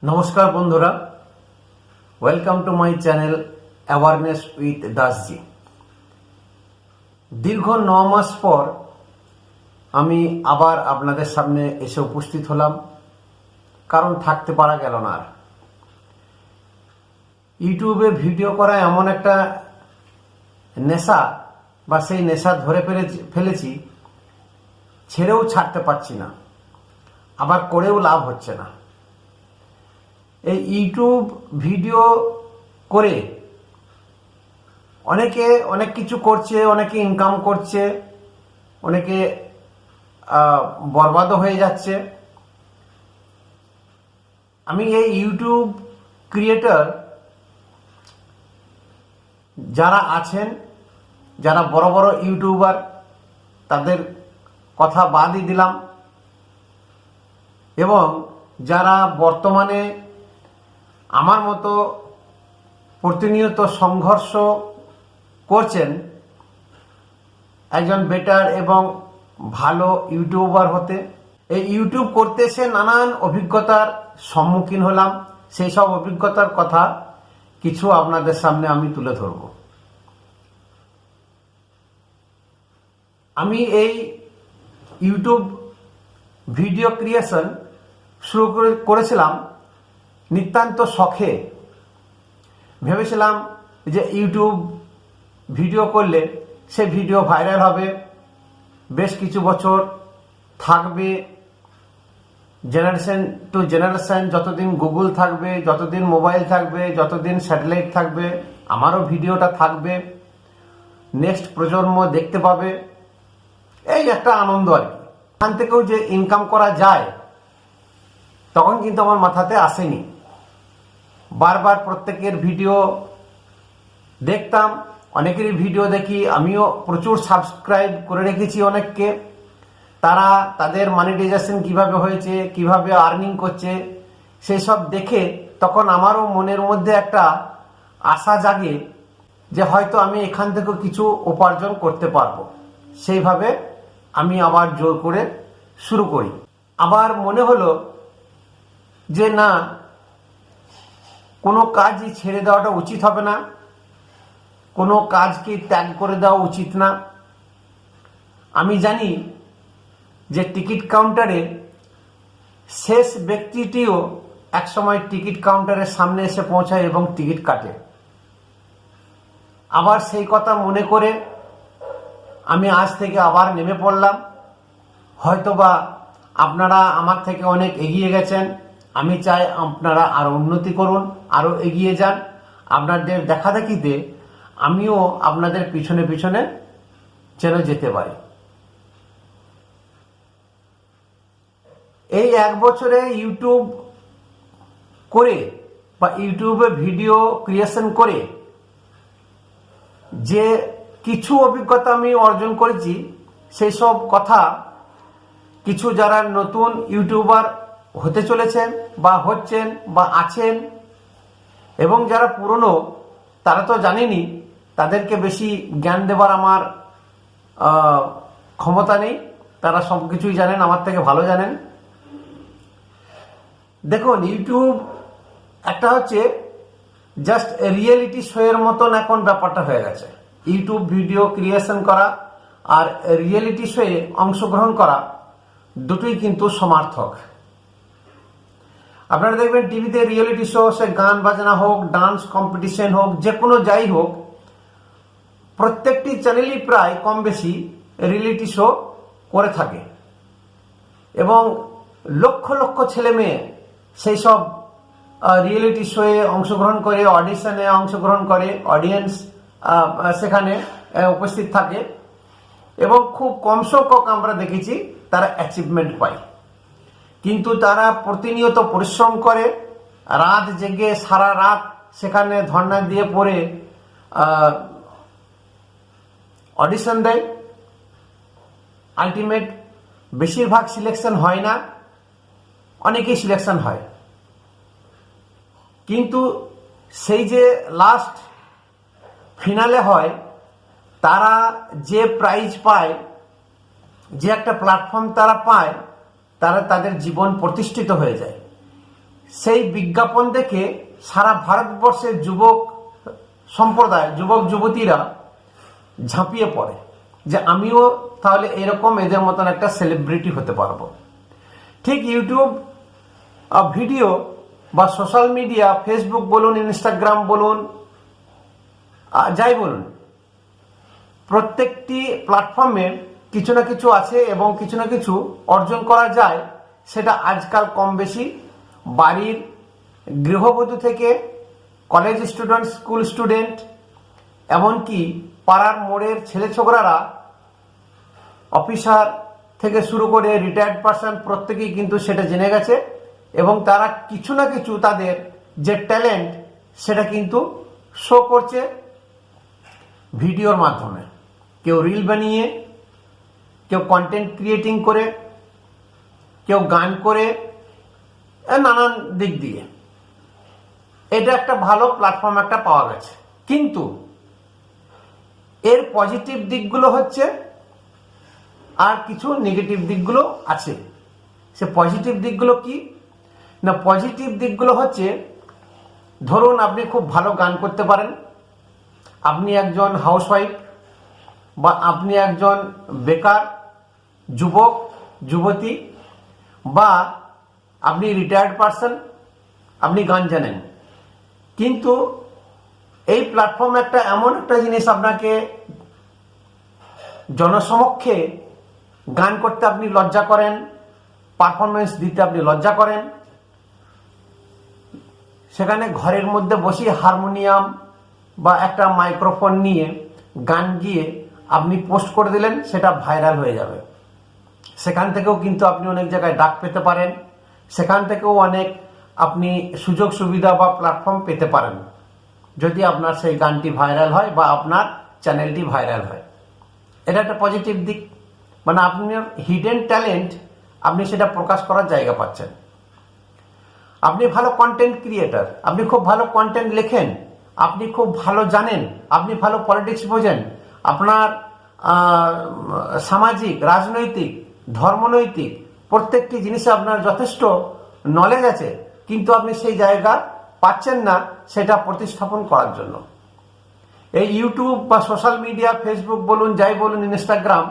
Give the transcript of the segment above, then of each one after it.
নমস্কার বন্ধুরা, welcome to my channel awareness with Dasji. দীর্ঘ 9 মাস পর আমি আবার আপনাদের সামনে এসে উপস্থিত হলাম, কারণ থাকতে পারা গেল না আর। ইউটিউবে ভিডিও করা এমন একটা নেশা, বা সেই নেশা ধরে ফেলেছি, ছেড়েও ছাড়তে পারছি না, আবার করেও লাভ হচ্ছে না। এই ইউটিউব ভিডিও করে অনেকে অনেক কিছু করছে, অনেকে ইনকাম করছে, অনেকে বরবাদও হয়ে যাচ্ছে। আমি এই ইউটিউব ক্রিয়েটর যারা আছেন, যারা বড় বড় ইউটিউবার, তাদের কথা বাদই দিলাম, এবং যারা বর্তমানে আমার মতো প্রতিনিয়ত সংঘর্ষ করছেন একজন বেটার এবং ভালো ইউটিউবার হতে। এই ইউটিউব করতে এসে নানান অভিজ্ঞতার সম্মুখীন হলাম। সেই সব অভিজ্ঞতার কথা কিছু আপনাদের সামনে আমি তুলে ধরব। আমি এই ইউটিউব ভিডিও ক্রিয়েশন শুরু করেছিলাম নিতান্ত শখে। ভেবেছিলাম যে ইউটিউব ভিডিও করলে সে ভিডিও ভাইরাল হবে, বেশ কিছু বছর থাকবে, জেনারেশন টু জেনারেশন, যতদিন গুগল থাকবে, যতদিন মোবাইল থাকবে, যতদিন স্যাটেলাইট থাকবে, আমারও ভিডিওটা থাকবে, নেক্সট প্রজন্ম দেখতে পাবে। এই একটা আনন্দ আর কি। এখান থেকেও যে ইনকাম করা যায় তখন কিন্তু আমার মাথাতে আসেনি। বারবার প্রত্যেকের ভিডিও দেখতাম, অনেকেরই ভিডিও দেখি, আমিও প্রচুর সাবস্ক্রাইব করে রেখেছি অনেককে। তারা তাদের মনিটাইজেশন কিভাবে হয়েছে, কিভাবে আর্নিং করছে, সেই সব দেখে তখন আমারও মনের মধ্যে একটা আশা জাগে যে হয়তো আমি এখান থেকে কিছু উপার্জন করতে পারবো। সেইভাবে আমি আবার জোর করে শুরু করি। আবার মনে হলো যে না, কোনো কাজই ছেড়ে দেওয়াটা উচিত হবে না, কোনো কাজকে ত্যাগ করে দেওয়া উচিত না। আমি জানি যে টিকিট কাউন্টারে শেষ ব্যক্তিটিও একসময় টিকিট কাউন্টারের সামনে এসে পৌঁছায় এবং টিকিট কাটে। আবার সেই কথা মনে করে আমি আজ থেকে আবার নেমে পড়লাম। হয়তোবা আপনারা আমার থেকে অনেক এগিয়ে গেছেন, আমি চাই আপনারা আরো উন্নতি করুন, আরো এগিয়ে যান। আপনাদের দেখাদেখিতে আমিও আপনাদের পিছনে পিছনে যেন যেতে পারি। এই 1 বছরে ইউটিউব করে বা ইউটিউবে ভিডিও ক্রিয়েশন করে যে কিছু অভিজ্ঞতা আমি অর্জন করেছি, সেই সব কথা কিছু যারা নতুন ইউটিউবার হতে চলেছেন বা হচ্ছেন বা আছেন, এবং যারা পুরনো তারা তো জানেনি, তাদেরকে বেশি জ্ঞান দেবার আমার ক্ষমতা নেই। তারা সব কিছুই জানেন, আমার থেকে ভালো জানেন। দেখুন, ইউটিউব একটা হচ্ছে জাস্ট রিয়েলিটি শো এর মতন এখন ব্যাপারটা হয়ে গেছে। ইউটিউব ভিডিও ক্রিয়েশন করা আর রিয়েলিটি শোয়ে অংশগ্রহণ করা দুটোই কিন্তু সমার্থক। আপনারা দেখবেন টিভিতে রিয়েলিটি শো, সে গান বাজনা হোক, ডান্স কম্পিটিশন হোক, যে কোনো যাই হোক, প্রত্যেকটি চ্যানেলই প্রায় কম বেশি রিয়েলিটি শো করে থাকে, এবং লক্ষ লক্ষ ছেলে মেয়ে সেই সব রিয়েলিটি শোয়ে অংশগ্রহণ করে, অডিশনে অংশগ্রহণ করে, অডিয়েন্স সেখানে উপস্থিত থাকে, এবং খুব কম সংখ্যক আমরা দেখেছি তারা অ্যাচিভমেন্ট পায়। কিন্তু তারা প্রতিনিয়ত পরিশ্রম করে, রাত জেগে সারা রাত সেখানে ধর্ণা দিয়ে পড়ে অডিশন দেয়। আলটিমেট বেশিরভাগ সিলেকশন হয় না, অনেকেই সিলেকশন হয়, কিন্তু সেই যে লাস্ট ফিনালে হয়, তারা যে প্রাইজ পায়, যে একটা প্ল্যাটফর্ম তারা পায়, তারা তাদের জীবন প্রতিষ্ঠিত হয়ে যায়। সেই বিজ্ঞাপন দেখে সারা ভারতবর্ষের যুবক সম্প্রদায়, যুবক যুবতীরা ঝাঁপিয়ে পড়ে যে আমিও তাহলে এরকম এদের মতন একটা সেলিব্রিটি হতে পারবো। ঠিক ইউটিউব ভিডিও বা সোশ্যাল মিডিয়া, ফেসবুক বলুন, ইনস্টাগ্রাম বলুন, যাই বলুন, প্রত্যেকটি প্ল্যাটফর্মে কিছু না কিছু আছে এবং কিছু না কিছু অর্জন করা যায়। সেটা আজকাল কম বেশি বাড়ির গৃহবধূ থেকে কলেজ স্টুডেন্ট, স্কুল স্টুডেন্ট, এমনকি পাড়ার মোড়ের ছেলে ছোকরারা, অফিসার থেকে শুরু করে রিটায়ার্ড পারসন, প্রত্যেকেই কিন্তু সেটা জেনে গেছে এবং তারা কিছু না কিছু তাদের যে ট্যালেন্ট সেটা কিন্তু শো করছে ভিডিওর মাধ্যমে। কেউ রিল বানিয়ে, কেউ কন্টেন্ট ক্রিয়েটিং করে, কেউ গান করে, নানান দিক দিয়ে এটা একটা ভালো প্ল্যাটফর্ম একটা পাওয়া গেছে। কিন্তু এর পজিটিভ দিকগুলো হচ্ছে, আর কিছু নেগেটিভ দিকগুলো আছে। সে পজিটিভ দিকগুলো কি না, পজিটিভ দিকগুলো হচ্ছে, ধরুন আপনি খুব ভালো গান করতে পারেন, আপনি একজন হাউসওয়াইফ বা আপনি একজন বেকার যুবক যুবতী বা আপনি রিটায়ার্ড পারসন, আপনি গান জানেন, কিন্তু এই প্ল্যাটফর্ম একটা এমন একটা জিনিস, আপনাকে জনসমক্ষে গান করতে আপনি লজ্জা করেন, পারফরমেন্স দিতে আপনি লজ্জা করেন, সেখানে ঘরের মধ্যে বসে হারমোনিয়াম বা একটা মাইক্রোফোন নিয়ে গান গিয়ে আপনি পোস্ট করে দিলেন, সেটা ভাইরাল হয়ে যাবে। সেখান থেকেও কিন্তু আপনি অনেক জায়গায় ডাক পেতে পারেন, সেখান থেকেও অনেক আপনি সুযোগ সুবিধা বা প্ল্যাটফর্ম পেতে পারেন যদি আপনার সেই গানটি ভাইরাল হয় বা আপনার চ্যানেলটি ভাইরাল হয়। এটা একটা পজিটিভ দিক, মানে আপনার হিডেন ট্যালেন্ট আপনি সেটা প্রকাশ করার জায়গা পাচ্ছেন। আপনি ভালো কন্টেন্ট ক্রিয়েটার, আপনি খুব ভালো কন্টেন্ট লেখেন, আপনি খুব ভালো জানেন, আপনি ভালো পলিটিক্স বোঝেন, আপনার সামাজিক, রাজনৈতিক, ধর্মনৈতিক প্রত্যেকটি জিনিসে আপনার যথেষ্ট নলেজ আছে, কিন্তু আপনি সেই জায়গা পাচ্ছেন না সেটা প্রতিস্থাপন করার জন্য। এই ইউটিউব বা সোশ্যাল মিডিয়া, ফেসবুক বলুন, যাই বলুন, ইনস্টাগ্রাম,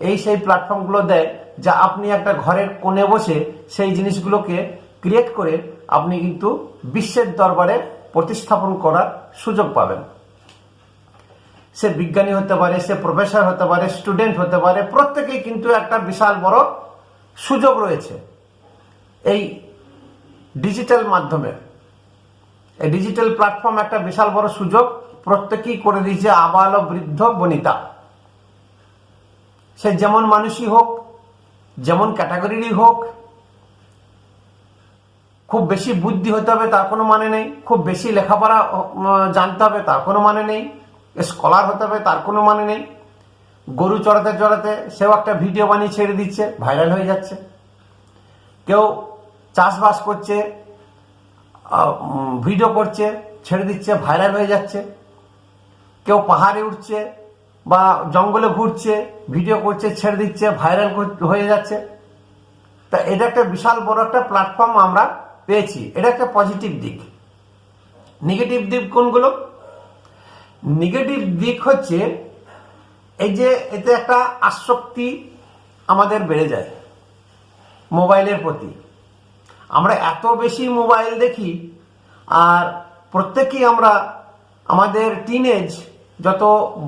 এই সেই প্ল্যাটফর্মগুলো দেয় যা আপনি একটা ঘরের কোণে বসে সেই জিনিসগুলোকে ক্রিয়েট করে আপনি কিন্তু বিশ্বের দরবারে প্রতিস্থাপন করার সুযোগ পাবেন। সে বিজ্ঞানী হতে পারে, সে প্রফেসর হতে পারে, স্টুডেন্ট হতে পারে, প্রত্যেকেই কিন্তু একটা বিশাল বড় সুযোগ রয়েছে এই ডিজিটাল মাধ্যমে। এই ডিজিটাল প্ল্যাটফর্ম একটা বিশাল বড় সুযোগ প্রত্যেকেই করে দিয়েছে, আবাল বৃদ্ধ বনিতা, সে যেমন মানুষই হোক, যেমন ক্যাটাগরিরই হোক। খুব বেশি বুদ্ধি হতে হবে তার কোনো মানে নেই, খুব বেশি লেখাপড়া জানতে হবে তার কোনো মানে নেই, স্কলার হতে হবে তার কোনো মানে নেই। গরু চড়াতে চড়াতে সেও একটা ভিডিও বানিয়ে ছেড়ে দিচ্ছে, ভাইরাল হয়ে যাচ্ছে। কেউ চাষবাস করছে, ভিডিও করছে, ছেড়ে দিচ্ছে, ভাইরাল হয়ে যাচ্ছে। কেউ পাহাড়ে উঠছে বা জঙ্গলে ঘুরছে, ভিডিও করছে, ছেড়ে দিচ্ছে, ভাইরাল হয়ে যাচ্ছে। তা এটা একটা বিশাল বড় একটা প্ল্যাটফর্ম আমরা পেয়েছি, এটা একটা পজিটিভ দিক। নেগেটিভ দিক কোনগুলো? নেগেটিভ দিক হচ্ছে এই যে এতে একটা আসক্তি আমাদের বেড়ে যায় মোবাইলের প্রতি। আমরা এত বেশি মোবাইল দেখি, আর প্রত্যেকেই আমরা আমাদের টিনেজ যত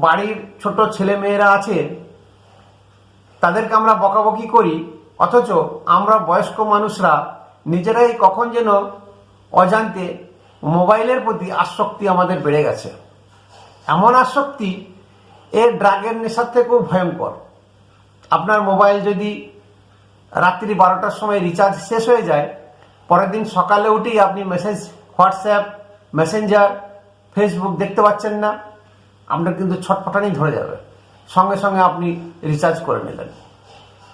বাড়ির ছোট ছেলে মেয়েরা আছে তাদেরকে আমরা বকাবকি করি, অথচ আমরা বয়স্ক মানুষরা নিজেরাই কখন যেন অজান্তে মোবাইলের প্রতি আসক্তি আমাদের বেড়ে গেছে। এমন আসক্তি এর ড্রাগের নেশার থেকেও ভয়ঙ্কর। আপনার মোবাইল যদি রাত্রি 12টার সময় রিচার্জ শেষ হয়ে যায়, পরের দিন সকালে উঠেই আপনি মেসেজ, হোয়াটসঅ্যাপ, মেসেঞ্জার, ফেসবুক দেখতে পাচ্ছেন না, আপনার কিন্তু ছটফটানি ধরে যাবে। সঙ্গে সঙ্গে আপনি রিচার্জ করে নিলেন।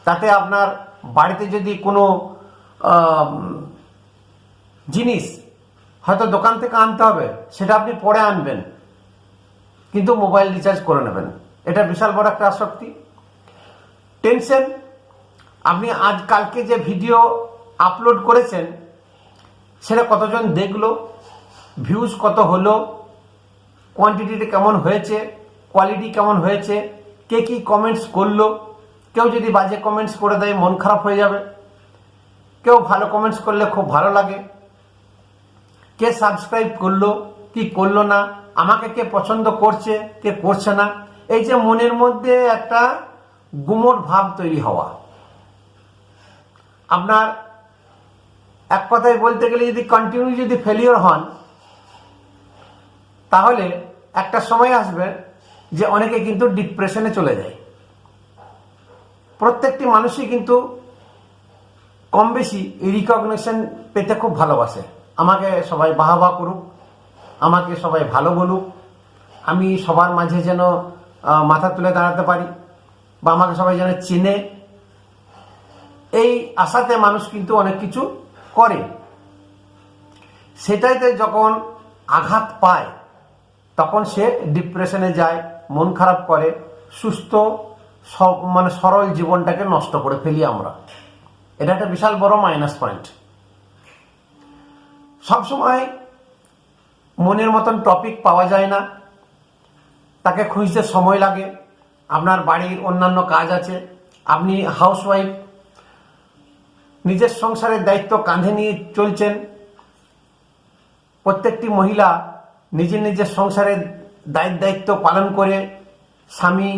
তাতে আপনার বাড়িতে যদি কোনো জিনিস হয়তো দোকান থেকে আনতে হবে, সেটা আপনি পরে আনবেন, কিন্তু মোবাইল রিচার্জ করে নেবেন। এটা বিশাল বড় একটা আসক্তি। টেনশন, আপনি আজকালকে যে ভিডিও আপলোড করেছেন সেটা কতজন দেখলো, ভিউজ কত হলো, কোয়ান্টিটিটা কেমন হয়েছে, কোয়ালিটি কেমন হয়েছে, কে কি কমেন্টস করলো। কেউ যদি বাজে কমেন্টস করে দেয় মন খারাপ হয়ে যাবে, কেউ ভালো কমেন্টস করলে খুব ভালো লাগে। কে সাবস্ক্রাইব করলো কি করলো না, আমাকে কে পছন্দ করছে কে করছে না, এই যে মনের মধ্যে একটা গুমট ভাব তৈরি হওয়া। আপনার এক কথায় বলতে গেলে যদি কন্টিনিউ যদি ফেলিওর হন, তাহলে একটা সময় আসবে যে অনেকে কিন্তু ডিপ্রেশনে চলে যায়। প্রত্যেকটি মানুষই কিন্তু কম বেশি রিকগনিশন পেতে খুব ভালোবাসে। আমাকে সবাই বাহবা করুক, আমাকে সবাই ভালো বলুক, আমি সবার মাঝে যেন মাথা তুলে দাঁড়াতে পারি, বা আমাকে সবাই যেন চিনে, এই আশাতে মানুষ কিন্তু অনেক কিছু করে। সেটাইতে যখন আঘাত পায় তখন সে ডিপ্রেশনে যায়, মন খারাপ করে, সুস্থ মানে সরল জীবনটাকে নষ্ট করে ফেলি আমরা। এটা একটা বিশাল বড় মাইনাস পয়েন্ট। সবসময় মনের মতন টপিক পাওয়া যায় না, তাকে খুঁজতে সময় লাগে। আপনার বাড়ির অন্যান্য কাজ আছে, আপনি হাউসওয়াইফ, নিজের সংসারের দায়িত্ব কাঁধে নিয়ে চলছেন। প্রত্যেকটি মহিলা নিজের নিজের সংসারের দায়িত্ব পালন করে, স্বামী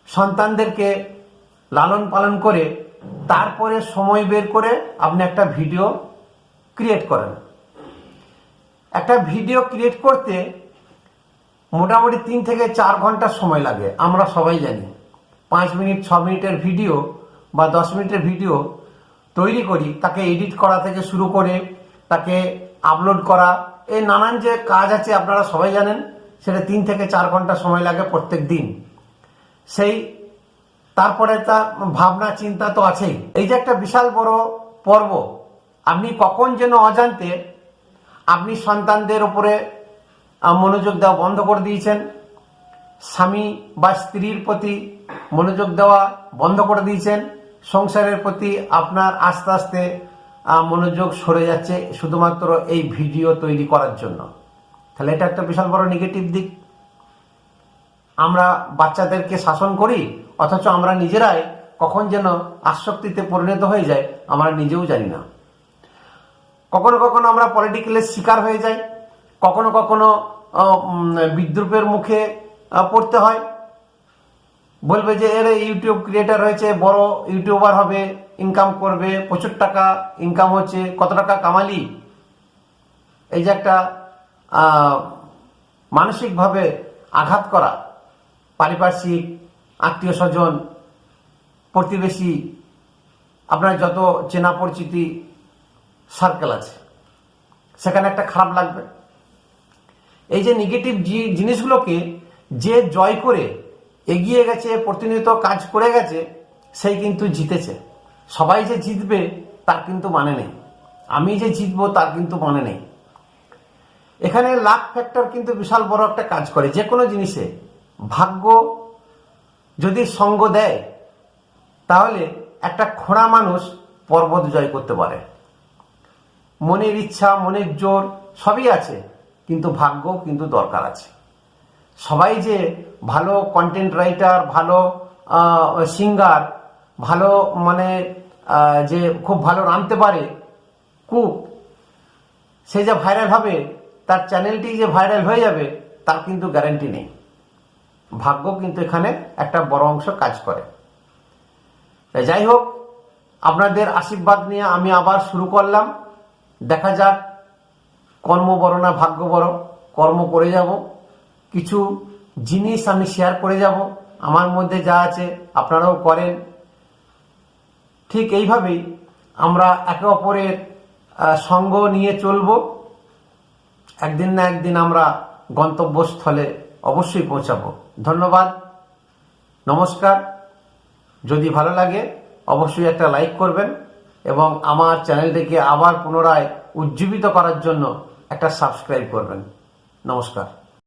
সন্তানদেরকে লালন পালন করে, তারপরে সময় বের করে আপনি একটা ভিডিও ক্রিয়েট করেন। একটা ভিডিও ক্রিয়েট করতে মোটামুটি 3 থেকে 4 ঘন্টা সময় লাগে, আমরা সবাই জানি। 5 মিনিট 6 মিনিটের ভিডিও বা 10 মিনিটের ভিডিও তৈরি করি, তাকে এডিট করা থেকে শুরু করে তাকে আপলোড করা, এই নানান যে কাজ আছে আপনারা সবাই জানেন, সেটা 3 থেকে 4 ঘন্টা সময় লাগে প্রত্যেক দিন। সেই তারপরে তার ভাবনা চিন্তা তো আছেই। এই যে একটা বিশাল বড় পর্ব, আপনি কখন যেন অজান্তে আপনি সন্তানদের উপরে মনোযোগ দেওয়া বন্ধ করে দিয়েছেন, স্বামী বা স্ত্রীর প্রতি মনোযোগ দেওয়া বন্ধ করে দিয়েছেন, সংসারের প্রতি আপনার আস্তে আস্তে মনোযোগ সরে যাচ্ছে শুধুমাত্র এই ভিডিও তৈরি করার জন্য। তাহলে এটা একটা বিশাল বড় নেগেটিভ দিক। আমরা বাচ্চাদেরকে শাসন করি, অথচ আমরা নিজেরাই কখন যেন আসক্তিতে পরিণত হয়ে যায় আমরা নিজেও জানি না। কখনো কখনো আমরা পলিটিক্যালের শিকার হয়ে যাই, কখনো কখনো বিদ্রুপের মুখে পড়তে হয়। বলবে যে এর ইউটিউব ক্রিয়েটার হয়েছে, বড় ইউটিউবার হবে, ইনকাম করবে, প্রচুর টাকা ইনকাম হচ্ছে, কত টাকা কামালি। এই যে একটা মানসিকভাবে আঘাত করা, পারিপার্শ্বিক, আত্মীয় স্বজন, প্রতিবেশী, আপনার যত চেনা পরিচিতি সার্কেল আছে, সেখানে একটা খারাপ লাগবে। এই যে নেগেটিভ জিনিসগুলোকে যে জয় করে এগিয়ে গেছে, প্রতিনিয়ত কাজ করে গেছে, সেই কিন্তু জিতেছে। সবাই যে জিতবে তার কিন্তু মানে নেই, আমি যে জিতবো তার কিন্তু মানে নেই। এখানে লাক ফ্যাক্টর কিন্তু বিশাল বড় একটা কাজ করে। যে কোনো জিনিসে ভাগ্য যদি সঙ্গ দেয়, তাহলে একটা খোঁড়া মানুষ পর্বত জয় করতে পারে। মনের ইচ্ছা, মনের জোর সবই আছে, কিন্তু ভাগ্য কিন্তু দরকার আছে। সবাই যে ভালো কন্টেন্ট রাইটার, ভালো সিঙ্গার, ভালো মানে যে খুব ভালো রাঁধতে পারে কুক, সে যে ভাইরাল হবে, তার চ্যানেলটি যে ভাইরাল হয়ে যাবে, তার কিন্তু গ্যারান্টি নেই। ভাগ্য কিন্তু এখানে একটা বড় অংশ কাজ করে। যাই হোক, আপনাদের আশীর্বাদ নিয়ে আমি আবার শুরু করলাম। দেখা যাক, কর্ম বড় না ভাগ্য বড়, কর্ম করে যাব। কিছু জিনিস আমি শেয়ার করে যাব, আমার মধ্যে যা আছে আপনারাও করেন। ঠিক এইভাবেই আমরা একে অপরের সঙ্গ নিয়ে চলব। একদিন না একদিন আমরা গন্তব্যস্থলে অবশ্যই পৌঁছাবো। ধন্যবাদ, নমস্কার। যদি ভালো লাগে অবশ্যই একটা লাইক করবেন এবং আমার চ্যানেলটিকে আবার পুনরায় উজ্জীবিত করার জন্য একটা সাবস্ক্রাইব করবেন। নমস্কার।